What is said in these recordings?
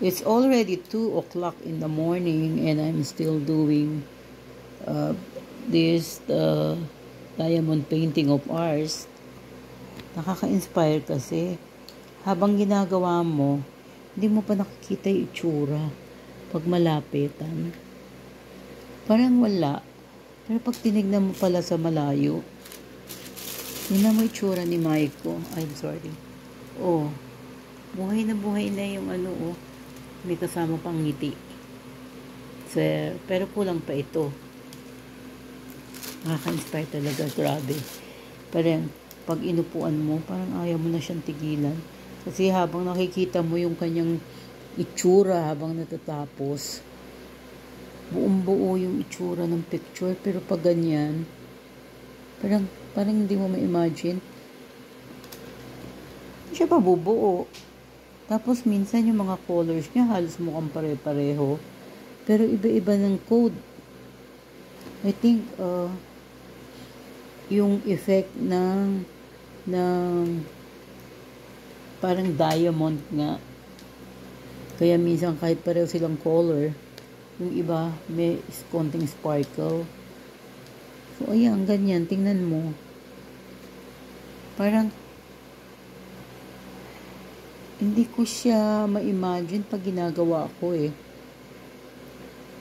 It's already 2 o'clock in the morning and I'm still doing this diamond painting of ours. Nakaka-inspire kasi habang ginagawa mo, hindi mo pa nakikita yung itsura pag malapitan. Parang wala. Pero pag tinignan mo pala sa malayo, yun mo itsura ni Maiko. I'm sorry. Oh, buhay na yung ano, oh. May kasama pang ngiti. So, pero kulang pa ito. Nakaka-inspire talaga. Grabe. Parang pag inupuan mo, parang ayaw mo na siyang tigilan. Kasi habang nakikita mo yung kanyang itsura habang natatapos, buong buo yung itsura ng picture. Pero pag ganyan, parang hindi mo ma-imagine. Hindi siya pa bubuo. Tapos minsan yung mga colors niya halos mukhang pare-pareho. Pero iba-iba ng code. I think yung effect ng parang diamond nga. Kaya minsan kahit pareho silang color, yung iba may konting sparkle. So ayan, ganyan, tingnan mo. Parang hindi ko siya ma-imagine pag ginagawa ko eh.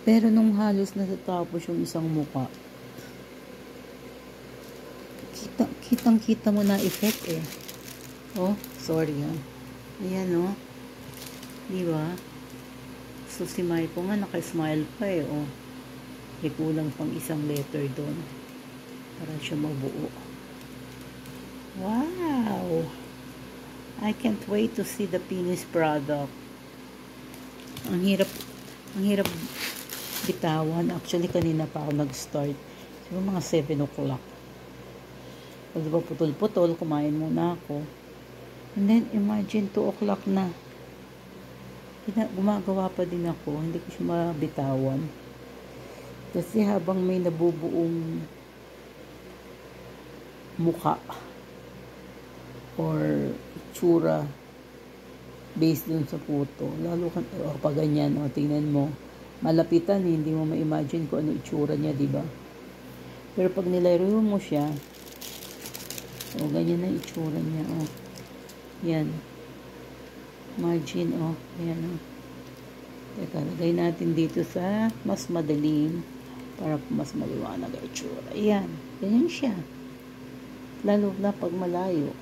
Pero nung halos natatapos yung isang muka, kitang-kita mo na effect eh. Oh, sorry ha. Ayan oh. Diba? So si Maiko nga naka-smile pa eh oh. May kulang pang isang letter doon para siya mabuo. Wow! I can't wait to see the finished product. Ang hirap bitawan. Actually, kanina pa ako nag-start. Siguro mga 7 o'clock. Pag diba putol-putol, kumain muna ako. And then, imagine 2 o'clock na. Gumagawa pa din ako. Hindi ko siya mabitawan. Kasi habang may nabubuong muka or itsura based dun sa photo, lalo kan pag ganyan, tingnan mo, malapitan hindi mo ma-imagine kung ano itsura niya, diba? Pero pag nilaro mo siya, ganyan na itsura niya, yan, margin, yan, teka, lagay natin dito sa mas madilim para mas maliwanag ang itsura. Yan, ganyan siya, lalo na pag malayo,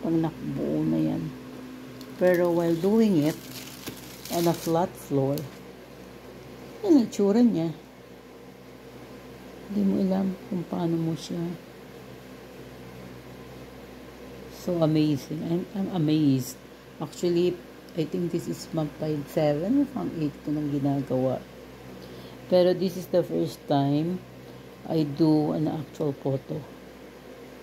pag nakbuo na yan. Pero while doing it on a flat floor, yan ang itsura niya. Hindi mo alam kung paano mo siya. So amazing. I'm amazed. Actually, I think this is month 7 or month 8 ko nang ginagawa. Pero this is the first time I do an actual photo.